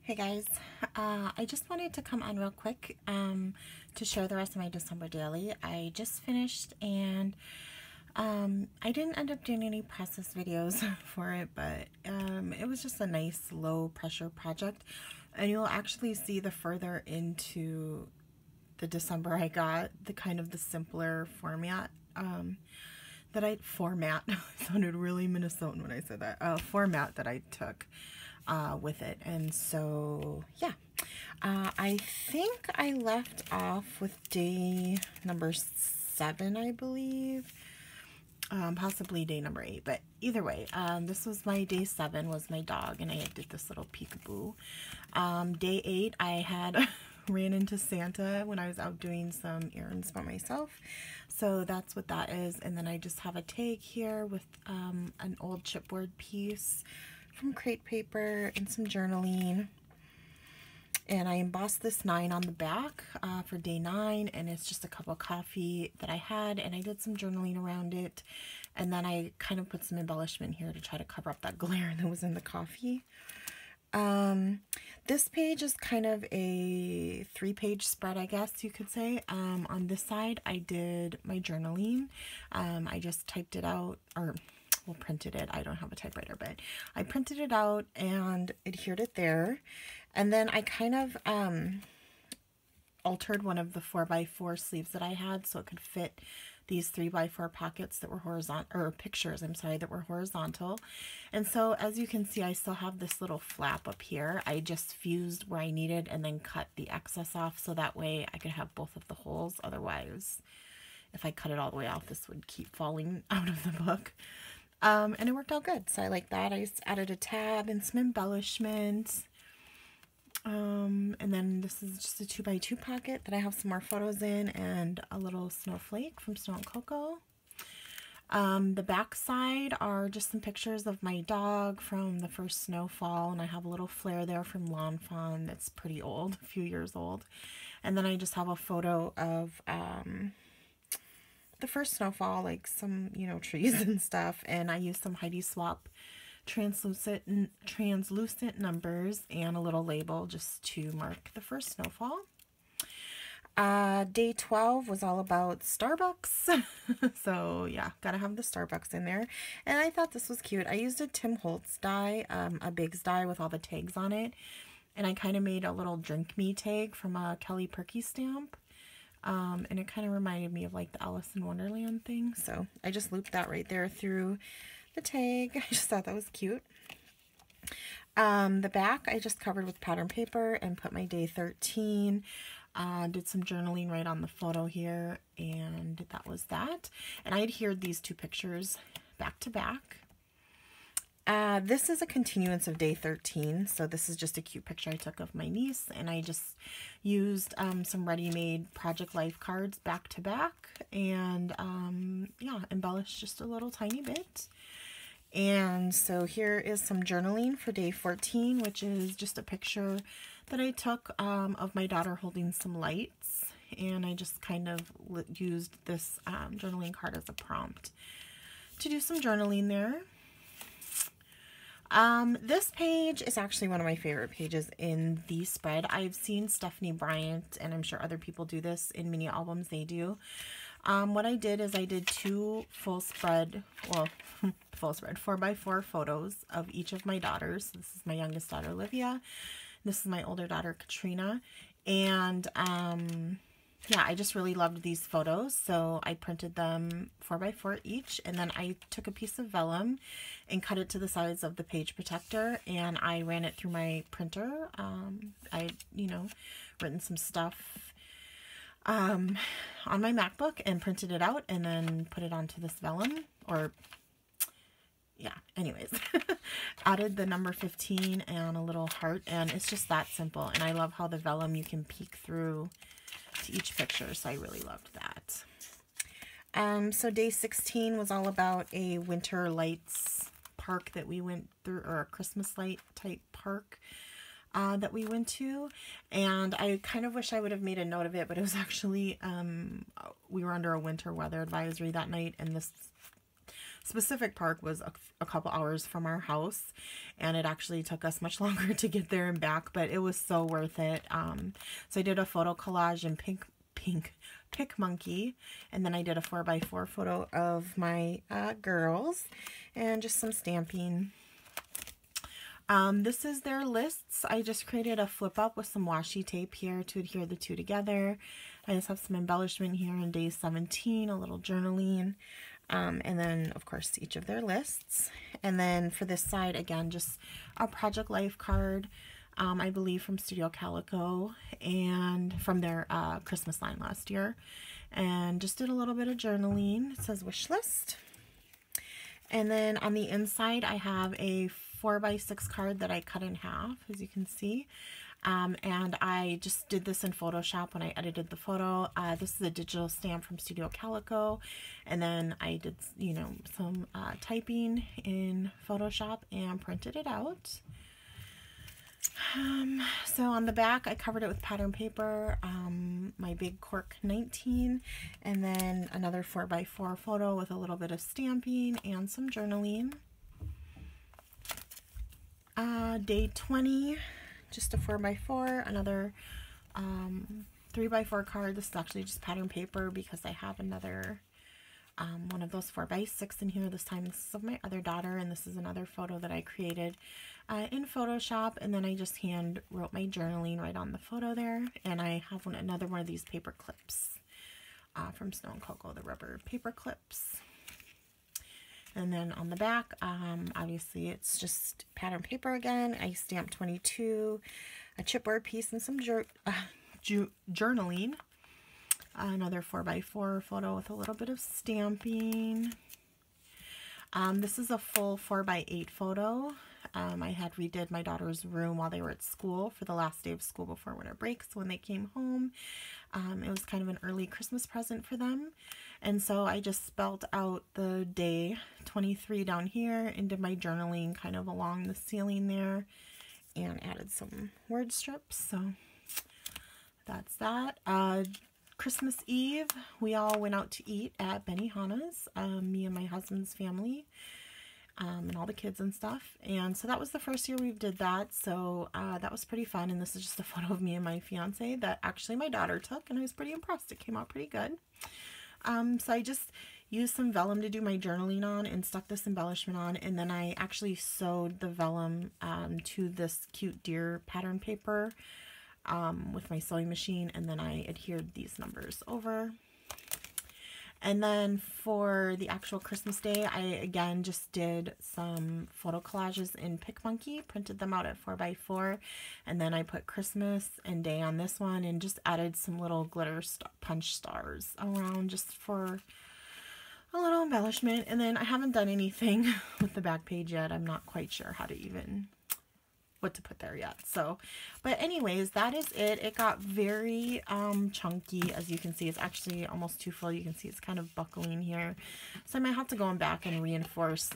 Hey guys, I just wanted to come on real quick to share the rest of my December daily. I just finished and I didn't end up doing any process videos for it, but it was just a nice low pressure project, and you'll actually see the further into the December I got the simpler format format sounded really Minnesotan when I said that, format that I took with it. And so yeah, I think I left off with day number 7, I believe, possibly day number 8, but either way, this was my day 7 was my dog, and I did this little peekaboo. Day 8 I had ran into Santa when I was out doing some errands for myself, so that's what that is. And then I just have a tag here with an old chipboard piece from crate paper and some journaling, and I embossed this 9 on the back for day 9, and it's just a cup of coffee that I had, and I did some journaling around it, and then I kind of put some embellishment here to try to cover up that glare that was in the coffee. This page is kind of a 3-page spread, I guess you could say. On this side I did my journaling. I just typed it out, or well, printed it. I don't have a typewriter, but I printed it out and adhered it there. And then I kind of altered one of the 4x4 sleeves that I had so it could fit these 3x4 pockets that were horizontal, or pictures, I'm sorry, that were horizontal. And so as you can see, I still have this little flap up here. I just fused where I needed and then cut the excess off so that way I could have both of the holes. Otherwise, if I cut it all the way off, this would keep falling out of the book. And it worked out good, so I like that. I just added a tab and some embellishments. And then this is just a 2x2 pocket that I have some more photos in, and a little snowflake from Snow and Cocoa. The back side are just some pictures of my dog from the first snowfall, and I have a little flare there from Lawn Fawn that's pretty old, a few years old. And then I just have a photo of the first snowfall, like some, trees and stuff, and I used some Heidi Swap translucent numbers and a little label just to mark the first snowfall. Day 12 was all about Starbucks. So yeah, gotta have the Starbucks in there. And I thought this was cute. I used a Tim Holtz die, a Biggs die with all the tags on it. And I kind of made a little drink me tag from a Kelly Perky stamp. And it kind of reminded me of like the Alice in Wonderland thing. So I just looped that right there through the tag. I just thought that was cute. The back I just covered with pattern paper and put my day 13. Did some journaling right on the photo here, and that was that. And I adhered these 2 pictures back to back. This is a continuance of day 13, so this is just a cute picture I took of my niece, and I just used some ready-made Project Life cards back to back, and yeah, embellished just a little tiny bit. And so here is some journaling for day 14, which is just a picture that I took of my daughter holding some lights, and I just kind of used this journaling card as a prompt to do some journaling there. This page is actually one of my favorite pages in the spread. I've seen Stephanie Bryant, and I'm sure other people do this in mini albums, they do. What I did is I did 2 full spread 4x4 photos of each of my daughters. This is my youngest daughter, Olivia. This is my older daughter, Katrina. And yeah, I just really loved these photos, so I printed them 4x4 each, and then I took a piece of vellum and cut it to the size of the page protector, and I ran it through my printer. I, written some stuff on my MacBook and printed it out, and then put it onto this vellum, or yeah, anyways. Added the number 15 and a little heart, and it's just that simple. And I love how the vellum, you can peek through to each picture, so I really loved that. So day 16 was all about a winter lights park that we went through, or a Christmas light type park that we went to, and I kind of wish I would have made a note of it, but it was actually we were under a winter weather advisory that night, and this specific park was a couple hours from our house, and it actually took us much longer to get there and back, but it was so worth it. So I did a photo collage in PicMonkey, and then I did a 4x4 photo of my girls and just some stamping. This is their lists. I just created a flip up with some washi tape here to adhere the two together. I just have some embellishment here in day 17, a little journaling, and then of course each of their lists. And then for this side, again, just a Project Life card, I believe from Studio Calico, and from their Christmas line last year. And just did a little bit of journaling. It says wish list. And then on the inside, I have a 4x6 card that I cut in half, as you can see. And I just did this in Photoshop when I edited the photo. This is a digital stamp from Studio Calico. And then I did, you know, some typing in Photoshop and printed it out. So on the back, I covered it with pattern paper, my big cork 19, and then another 4x4 photo with a little bit of stamping and some journaling. Day 20, just a 4x4, another 3x4 card. This is actually just pattern paper because I have another one of those 4x6 in here. This time this is of my other daughter, and this is another photo that I created in Photoshop, and then I just hand wrote my journaling right on the photo there. And I have another one of these paper clips from Snow and Cocoa, the rubber paper clips. And then on the back, obviously it's just pattern paper again. I stamped 22, a chipboard piece, and some journaling. Another 4x4 photo with a little bit of stamping. This is a full 4x8 photo. I had redid my daughter's room while they were at school for the last day of school before winter break. So when they came home, it was kind of an early Christmas present for them. And so I just spelled out the day 23 down here and did my journaling kind of along the ceiling there and added some word strips. So that's that. Christmas Eve, we all went out to eat at Benihana's, me and my husband's family, and all the kids and stuff. And so that was the first year we did that. So that was pretty fun. And this is just a photo of me and my fiance that actually my daughter took, and I was pretty impressed. It came out pretty good. So I just used some vellum to do my journaling on and stuck this embellishment on. And then I actually sewed the vellum to this cute deer pattern paper with my sewing machine, and then I adhered these numbers over. And then for the actual Christmas day, I again just did some photo collages in PicMonkey, printed them out at 4x4, and then I put Christmas and day on this one and just added some little glitter punch stars around just for a little embellishment. And then I haven't done anything with the back page yet. I'm not quite sure how to even what to put there yet. So, but anyways, that is it. It got very chunky, as you can see. It's actually almost too full. You can see it's kind of buckling here, so I might have to go back and reinforce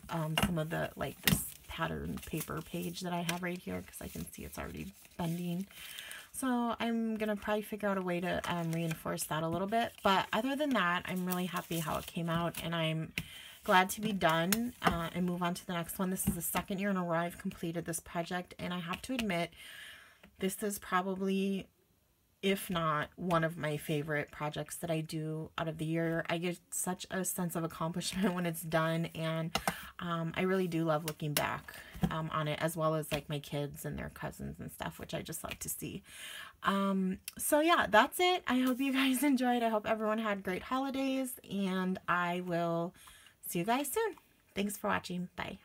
some of the, like, this pattern paper page that I have right here, because I can see it's already bending. So I'm gonna probably figure out a way to reinforce that a little bit. But other than that, I'm really happy how it came out, and I'm glad to be done and move on to the next one. This is the second year in a row I've completed this project, and I have to admit, this is probably, if not one of my favorite projects that I do out of the year. I get such a sense of accomplishment when it's done, and I really do love looking back on it, as well as like my kids and their cousins and stuff, which I just love to see. So yeah, that's it. I hope you guys enjoyed. I hope everyone had great holidays, and I will see you guys soon. Thanks for watching. Bye.